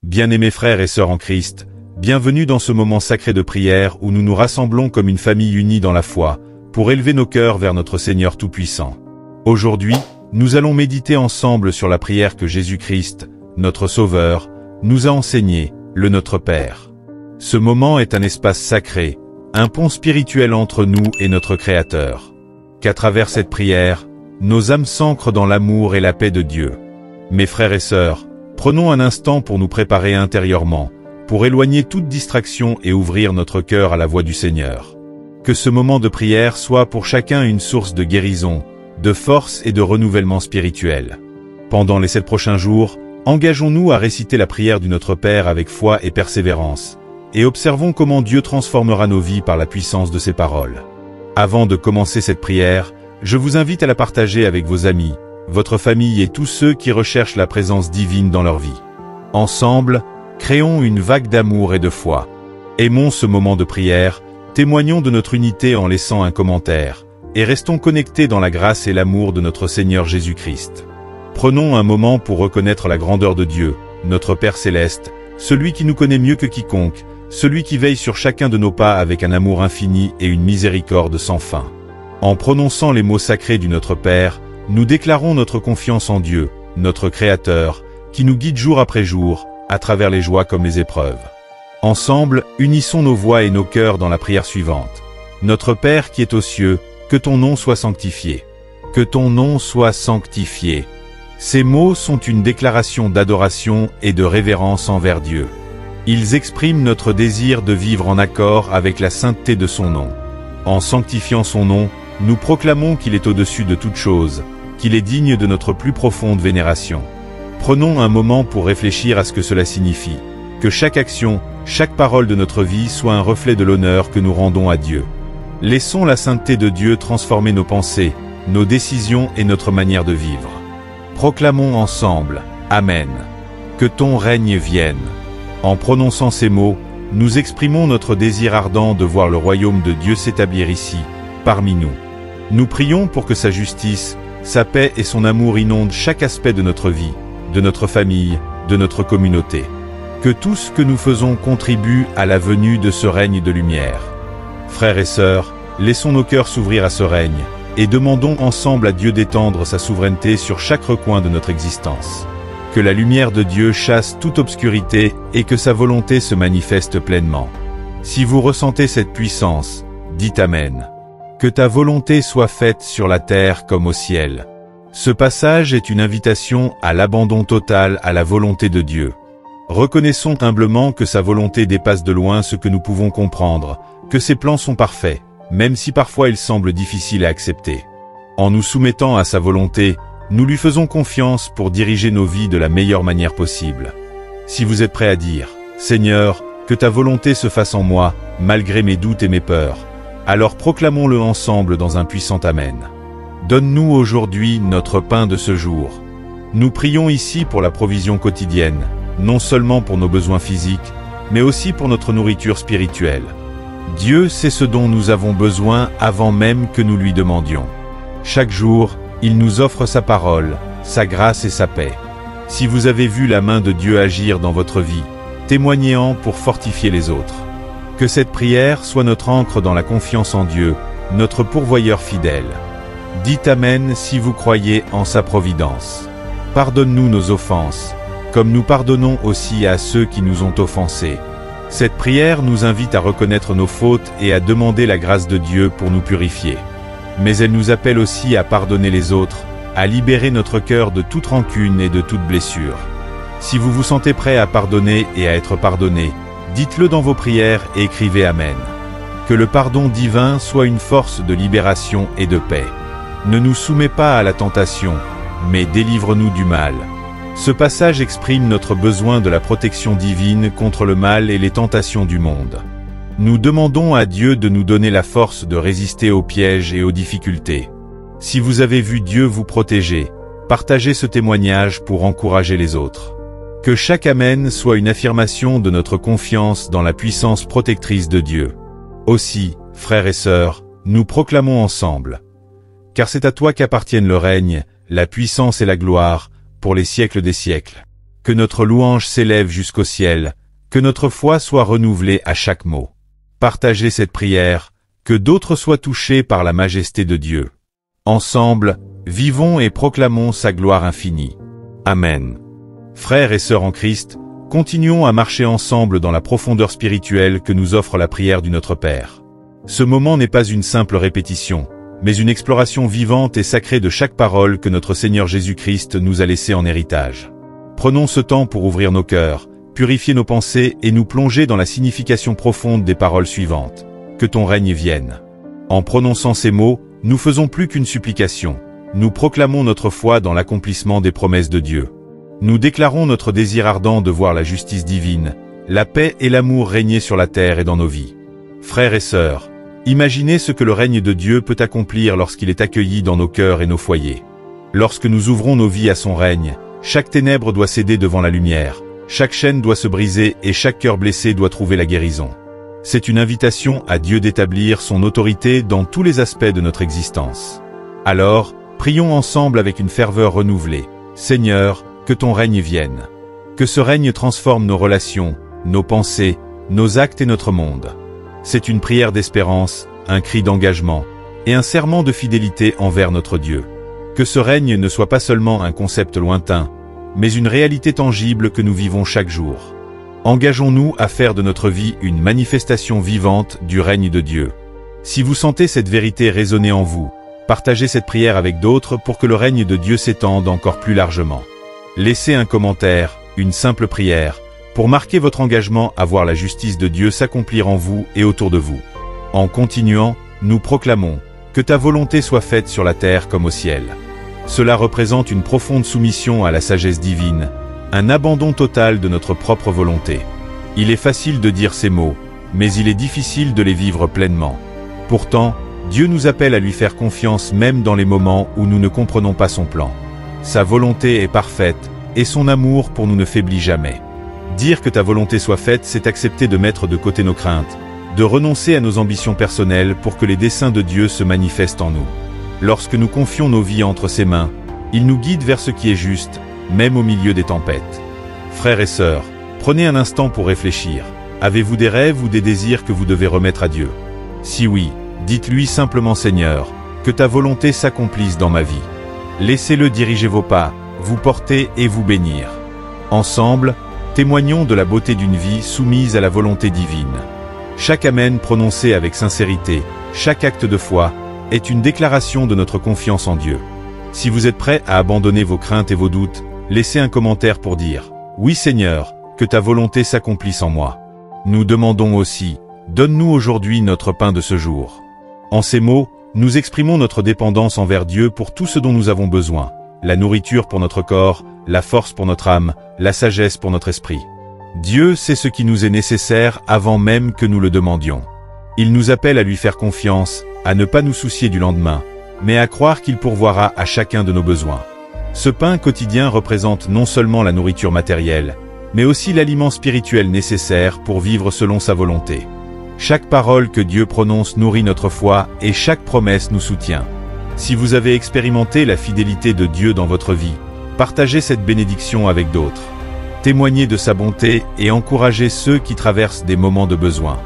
Bien-aimés frères et sœurs en Christ, bienvenue dans ce moment sacré de prière où nous nous rassemblons comme une famille unie dans la foi, pour élever nos cœurs vers notre Seigneur Tout-Puissant. Aujourd'hui, nous allons méditer ensemble sur la prière que Jésus-Christ, notre Sauveur, nous a enseignée, le Notre Père. Ce moment est un espace sacré, un pont spirituel entre nous et notre Créateur. Qu'à travers cette prière, nos âmes s'ancrent dans l'amour et la paix de Dieu. Mes frères et sœurs, prenons un instant pour nous préparer intérieurement, pour éloigner toute distraction et ouvrir notre cœur à la voix du Seigneur. Que ce moment de prière soit pour chacun une source de guérison, de force et de renouvellement spirituel. Pendant les 7 prochains jours, engageons-nous à réciter la prière du Notre Père avec foi et persévérance, et observons comment Dieu transformera nos vies par la puissance de ses paroles. Avant de commencer cette prière, je vous invite à la partager avec vos amis, votre famille et tous ceux qui recherchent la présence divine dans leur vie. Ensemble, créons une vague d'amour et de foi. Aimons ce moment de prière, témoignons de notre unité en laissant un commentaire, et restons connectés dans la grâce et l'amour de notre Seigneur Jésus-Christ. Prenons un moment pour reconnaître la grandeur de Dieu, notre Père Céleste, celui qui nous connaît mieux que quiconque, celui qui veille sur chacun de nos pas avec un amour infini et une miséricorde sans fin. En prononçant les mots sacrés du Notre Père, nous déclarons notre confiance en Dieu, notre Créateur, qui nous guide jour après jour, à travers les joies comme les épreuves. Ensemble, unissons nos voix et nos cœurs dans la prière suivante. Notre Père qui est aux cieux, que ton nom soit sanctifié. Que ton nom soit sanctifié. Ces mots sont une déclaration d'adoration et de révérence envers Dieu. Ils expriment notre désir de vivre en accord avec la sainteté de son nom. En sanctifiant son nom, nous proclamons qu'il est au-dessus de toute chose, qu'il est digne de notre plus profonde vénération. Prenons un moment pour réfléchir à ce que cela signifie, que chaque action, chaque parole de notre vie soit un reflet de l'honneur que nous rendons à Dieu. Laissons la sainteté de Dieu transformer nos pensées, nos décisions et notre manière de vivre. Proclamons ensemble, Amen. Que ton règne vienne. En prononçant ces mots, nous exprimons notre désir ardent de voir le royaume de Dieu s'établir ici, parmi nous. Nous prions pour que sa justice, sa paix et son amour inondent chaque aspect de notre vie, de notre famille, de notre communauté. Que tout ce que nous faisons contribue à la venue de ce règne de lumière. Frères et sœurs, laissons nos cœurs s'ouvrir à ce règne, et demandons ensemble à Dieu d'étendre sa souveraineté sur chaque recoin de notre existence. Que la lumière de Dieu chasse toute obscurité et que sa volonté se manifeste pleinement. Si vous ressentez cette puissance, dites Amen. Que ta volonté soit faite sur la terre comme au ciel. Ce passage est une invitation à l'abandon total à la volonté de Dieu. Reconnaissons humblement que sa volonté dépasse de loin ce que nous pouvons comprendre, que ses plans sont parfaits, même si parfois ils semblent difficiles à accepter. En nous soumettant à sa volonté, nous lui faisons confiance pour diriger nos vies de la meilleure manière possible. Si vous êtes prêt à dire « Seigneur, que ta volonté se fasse en moi, malgré mes doutes et mes peurs », alors proclamons-le ensemble dans un puissant Amen. Donne-nous aujourd'hui notre pain de ce jour. Nous prions ici pour la provision quotidienne, non seulement pour nos besoins physiques, mais aussi pour notre nourriture spirituelle. Dieu sait ce dont nous avons besoin avant même que nous lui demandions. Chaque jour, il nous offre sa parole, sa grâce et sa paix. Si vous avez vu la main de Dieu agir dans votre vie, témoignez-en pour fortifier les autres. Que cette prière soit notre ancre dans la confiance en Dieu, notre pourvoyeur fidèle. Dites Amen si vous croyez en sa providence. Pardonne-nous nos offenses, comme nous pardonnons aussi à ceux qui nous ont offensés. Cette prière nous invite à reconnaître nos fautes et à demander la grâce de Dieu pour nous purifier. Mais elle nous appelle aussi à pardonner les autres, à libérer notre cœur de toute rancune et de toute blessure. Si vous vous sentez prêt à pardonner et à être pardonné, dites-le dans vos prières et écrivez Amen. Que le pardon divin soit une force de libération et de paix. Ne nous soumets pas à la tentation, mais délivre-nous du mal. Ce passage exprime notre besoin de la protection divine contre le mal et les tentations du monde. Nous demandons à Dieu de nous donner la force de résister aux pièges et aux difficultés. Si vous avez vu Dieu vous protéger, partagez ce témoignage pour encourager les autres. Que chaque Amen soit une affirmation de notre confiance dans la puissance protectrice de Dieu. Aussi, frères et sœurs, nous proclamons ensemble. Car c'est à toi qu'appartiennent le règne, la puissance et la gloire, pour les siècles des siècles. que notre louange s'élève jusqu'au ciel, que notre foi soit renouvelée à chaque mot. Partagez cette prière, que d'autres soient touchés par la majesté de Dieu. Ensemble, vivons et proclamons sa gloire infinie. Amen. Frères et sœurs en Christ, continuons à marcher ensemble dans la profondeur spirituelle que nous offre la prière du Notre Père. Ce moment n'est pas une simple répétition, mais une exploration vivante et sacrée de chaque parole que notre Seigneur Jésus-Christ nous a laissée en héritage. Prenons ce temps pour ouvrir nos cœurs, purifier nos pensées et nous plonger dans la signification profonde des paroles suivantes. Que ton règne vienne. En prononçant ces mots, nous faisons plus qu'une supplication. Nous proclamons notre foi dans l'accomplissement des promesses de Dieu. Nous déclarons notre désir ardent de voir la justice divine, la paix et l'amour régner sur la terre et dans nos vies. Frères et sœurs, imaginez ce que le règne de Dieu peut accomplir lorsqu'il est accueilli dans nos cœurs et nos foyers. Lorsque nous ouvrons nos vies à son règne, chaque ténèbre doit céder devant la lumière, chaque chaîne doit se briser et chaque cœur blessé doit trouver la guérison. C'est une invitation à Dieu d'établir son autorité dans tous les aspects de notre existence. Alors, prions ensemble avec une ferveur renouvelée. Seigneur, que ton règne vienne. Que ce règne transforme nos relations, nos pensées, nos actes et notre monde. C'est une prière d'espérance, un cri d'engagement, et un serment de fidélité envers notre Dieu. Que ce règne ne soit pas seulement un concept lointain, mais une réalité tangible que nous vivons chaque jour. Engageons-nous à faire de notre vie une manifestation vivante du règne de Dieu. Si vous sentez cette vérité résonner en vous, partagez cette prière avec d'autres pour que le règne de Dieu s'étende encore plus largement. Laissez un commentaire, une simple prière, pour marquer votre engagement à voir la justice de Dieu s'accomplir en vous et autour de vous. En continuant, nous proclamons « Que ta volonté soit faite sur la terre comme au ciel ». Cela représente une profonde soumission à la sagesse divine, un abandon total de notre propre volonté. Il est facile de dire ces mots, mais il est difficile de les vivre pleinement. Pourtant, Dieu nous appelle à lui faire confiance même dans les moments où nous ne comprenons pas son plan. Sa volonté est parfaite, et son amour pour nous ne faiblit jamais. Dire que ta volonté soit faite, c'est accepter de mettre de côté nos craintes, de renoncer à nos ambitions personnelles pour que les desseins de Dieu se manifestent en nous. Lorsque nous confions nos vies entre ses mains, il nous guide vers ce qui est juste, même au milieu des tempêtes. Frères et sœurs, prenez un instant pour réfléchir. Avez-vous des rêves ou des désirs que vous devez remettre à Dieu? Si oui, dites-lui simplement Seigneur, que ta volonté s'accomplisse dans ma vie. Laissez-le diriger vos pas, vous porter et vous bénir. Ensemble, témoignons de la beauté d'une vie soumise à la volonté divine. Chaque Amen prononcé avec sincérité, chaque acte de foi, est une déclaration de notre confiance en Dieu. Si vous êtes prêts à abandonner vos craintes et vos doutes, laissez un commentaire pour dire « Oui Seigneur, que ta volonté s'accomplisse en moi ». Nous demandons aussi « Donne-nous aujourd'hui notre pain de ce jour ». En ces mots, nous exprimons notre dépendance envers Dieu pour tout ce dont nous avons besoin, la nourriture pour notre corps, la force pour notre âme, la sagesse pour notre esprit. Dieu sait ce qui nous est nécessaire avant même que nous le demandions. Il nous appelle à lui faire confiance, à ne pas nous soucier du lendemain, mais à croire qu'il pourvoira à chacun de nos besoins. Ce pain quotidien représente non seulement la nourriture matérielle, mais aussi l'aliment spirituel nécessaire pour vivre selon sa volonté. Chaque parole que Dieu prononce nourrit notre foi et chaque promesse nous soutient. Si vous avez expérimenté la fidélité de Dieu dans votre vie, partagez cette bénédiction avec d'autres. Témoignez de sa bonté et encouragez ceux qui traversent des moments de besoin.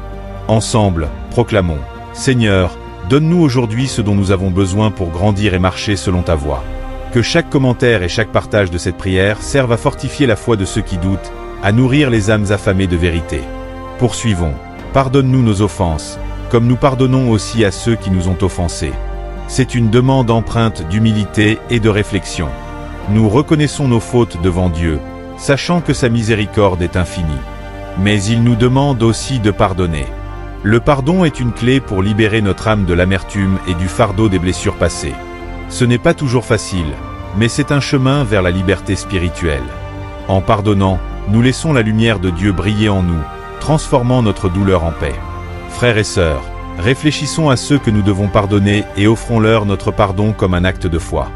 Ensemble, proclamons « Seigneur, donne-nous aujourd'hui ce dont nous avons besoin pour grandir et marcher selon ta voie. » Que chaque commentaire et chaque partage de cette prière servent à fortifier la foi de ceux qui doutent, à nourrir les âmes affamées de vérité. Poursuivons. Pardonne-nous nos offenses, comme nous pardonnons aussi à ceux qui nous ont offensés. C'est une demande empreinte d'humilité et de réflexion. Nous reconnaissons nos fautes devant Dieu, sachant que sa miséricorde est infinie. Mais il nous demande aussi de pardonner. Le pardon est une clé pour libérer notre âme de l'amertume et du fardeau des blessures passées. Ce n'est pas toujours facile, mais c'est un chemin vers la liberté spirituelle. En pardonnant, nous laissons la lumière de Dieu briller en nous, transformant notre douleur en paix. Frères et sœurs, réfléchissons à ceux que nous devons pardonner et offrons-leur notre pardon comme un acte de foi.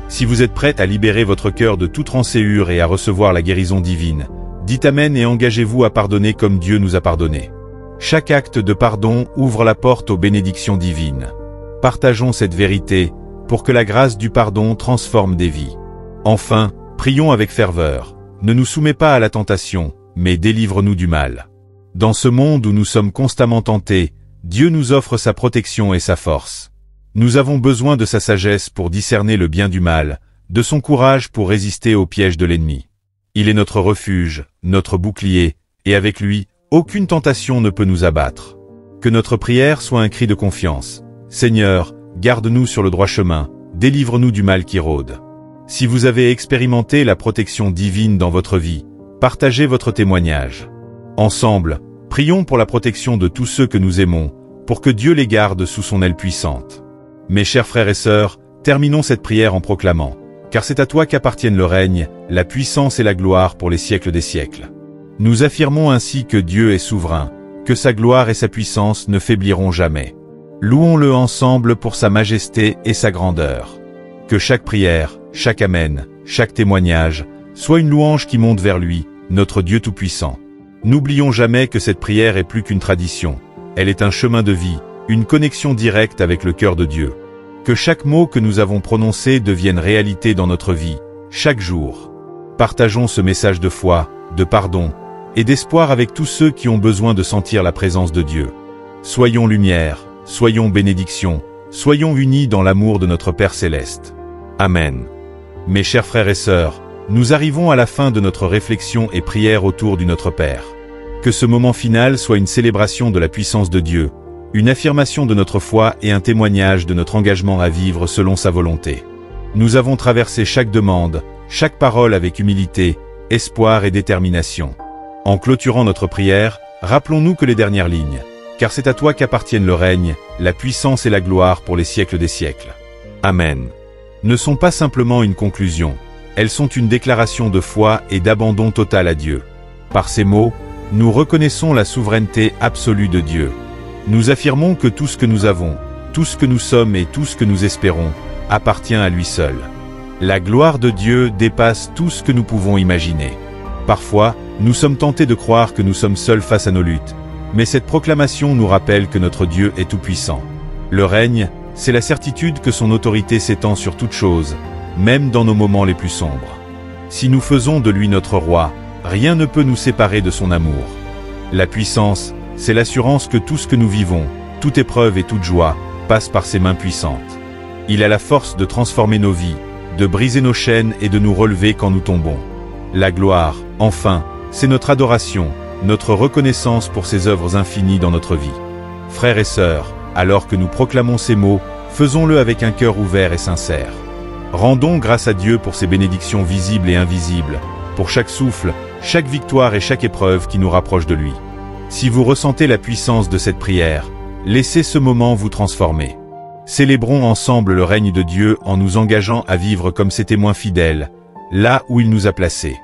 Si vous êtes prêts à libérer votre cœur de toute rancœur et à recevoir la guérison divine, dites Amen et engagez-vous à pardonner comme Dieu nous a pardonné. Chaque acte de pardon ouvre la porte aux bénédictions divines. Partageons cette vérité pour que la grâce du pardon transforme des vies. Enfin, prions avec ferveur. ne nous soumets pas à la tentation, mais délivre-nous du mal. Dans ce monde où nous sommes constamment tentés, Dieu nous offre sa protection et sa force. Nous avons besoin de sa sagesse pour discerner le bien du mal, de son courage pour résister aux pièges de l'ennemi. Il est notre refuge, notre bouclier, et avec lui, aucune tentation ne peut nous abattre. Que notre prière soit un cri de confiance. Seigneur, garde-nous sur le droit chemin, délivre-nous du mal qui rôde. Si vous avez expérimenté la protection divine dans votre vie, partagez votre témoignage. Ensemble, prions pour la protection de tous ceux que nous aimons, pour que Dieu les garde sous son aile puissante. Mes chers frères et sœurs, terminons cette prière en proclamant, car c'est à toi qu'appartiennent le règne, la puissance et la gloire pour les siècles des siècles. Nous affirmons ainsi que Dieu est souverain, que sa gloire et sa puissance ne faibliront jamais. Louons-le ensemble pour sa majesté et sa grandeur. Que chaque prière, chaque amen, chaque témoignage, soit une louange qui monte vers lui, notre Dieu tout-puissant. N'oublions jamais que cette prière est plus qu'une tradition. Elle est un chemin de vie, une connexion directe avec le cœur de Dieu. Que chaque mot que nous avons prononcé devienne réalité dans notre vie, chaque jour. Partageons ce message de foi, de pardon, et d'espoir avec tous ceux qui ont besoin de sentir la présence de Dieu. Soyons lumière, soyons bénédiction, soyons unis dans l'amour de notre Père Céleste. Amen. Mes chers frères et sœurs, nous arrivons à la fin de notre réflexion et prière autour du Notre Père. Que ce moment final soit une célébration de la puissance de Dieu, une affirmation de notre foi et un témoignage de notre engagement à vivre selon sa volonté. Nous avons traversé chaque demande, chaque parole avec humilité, espoir et détermination. En clôturant notre prière, rappelons-nous que les dernières lignes, car c'est à toi qu'appartiennent le règne, la puissance et la gloire pour les siècles des siècles. Amen. Ne sont pas simplement une conclusion, elles sont une déclaration de foi et d'abandon total à Dieu. Par ces mots, nous reconnaissons la souveraineté absolue de Dieu. Nous affirmons que tout ce que nous avons, tout ce que nous sommes et tout ce que nous espérons, appartient à lui seul. La gloire de Dieu dépasse tout ce que nous pouvons imaginer. Parfois, nous sommes tentés de croire que nous sommes seuls face à nos luttes, mais cette proclamation nous rappelle que notre Dieu est tout-puissant. Le règne, c'est la certitude que son autorité s'étend sur toute chose, même dans nos moments les plus sombres. Si nous faisons de lui notre roi, rien ne peut nous séparer de son amour. La puissance, c'est l'assurance que tout ce que nous vivons, toute épreuve et toute joie, passe par ses mains puissantes. Il a la force de transformer nos vies, de briser nos chaînes et de nous relever quand nous tombons. La gloire, enfin, c'est notre adoration, notre reconnaissance pour ses œuvres infinies dans notre vie. Frères et sœurs, alors que nous proclamons ces mots, faisons-le avec un cœur ouvert et sincère. Rendons grâce à Dieu pour ses bénédictions visibles et invisibles, pour chaque souffle, chaque victoire et chaque épreuve qui nous rapproche de lui. Si vous ressentez la puissance de cette prière, laissez ce moment vous transformer. Célébrons ensemble le règne de Dieu en nous engageant à vivre comme ses témoins fidèles, là où il nous a placés.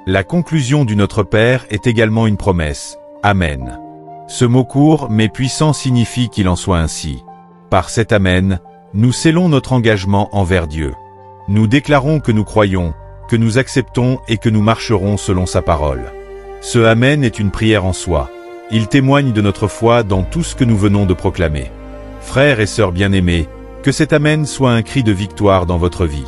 La conclusion du Notre Père est également une promesse. Amen. Ce mot court mais puissant signifie qu'il en soit ainsi. Par cet Amen, nous scellons notre engagement envers Dieu. Nous déclarons que nous croyons, que nous acceptons et que nous marcherons selon sa parole. Ce Amen est une prière en soi. Il témoigne de notre foi dans tout ce que nous venons de proclamer. Frères et sœurs bien-aimés, que cet Amen soit un cri de victoire dans votre vie.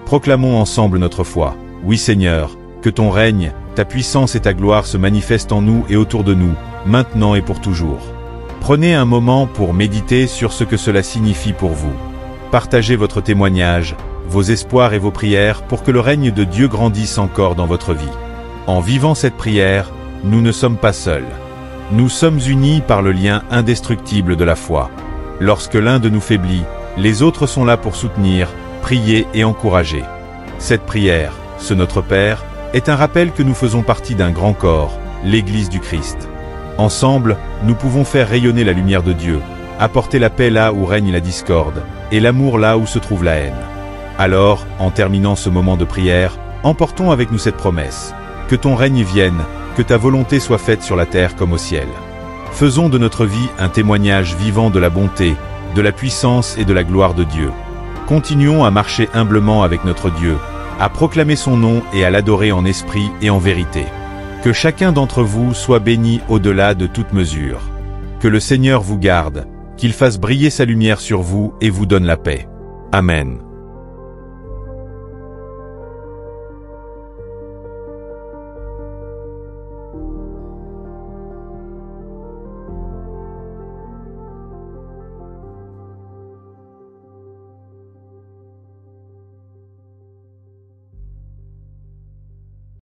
Proclamons ensemble notre foi. Oui Seigneur, que ton règne, ta puissance et ta gloire se manifestent en nous et autour de nous, maintenant et pour toujours. Prenez un moment pour méditer sur ce que cela signifie pour vous. Partagez votre témoignage, vos espoirs et vos prières pour que le règne de Dieu grandisse encore dans votre vie. En vivant cette prière, nous ne sommes pas seuls. Nous sommes unis par le lien indestructible de la foi. Lorsque l'un de nous faiblit, les autres sont là pour soutenir, prier et encourager. Cette prière, ce Notre Père, est un rappel que nous faisons partie d'un grand corps, l'Église du Christ. Ensemble, nous pouvons faire rayonner la lumière de Dieu, apporter la paix là où règne la discorde, et l'amour là où se trouve la haine. Alors, en terminant ce moment de prière, emportons avec nous cette promesse. Que ton règne vienne, que ta volonté soit faite sur la terre comme au ciel. Faisons de notre vie un témoignage vivant de la bonté, de la puissance et de la gloire de Dieu. Continuons à marcher humblement avec notre Dieu, à proclamer son nom et à l'adorer en esprit et en vérité. Que chacun d'entre vous soit béni au-delà de toute mesure. Que le Seigneur vous garde, qu'il fasse briller sa lumière sur vous et vous donne la paix. Amen.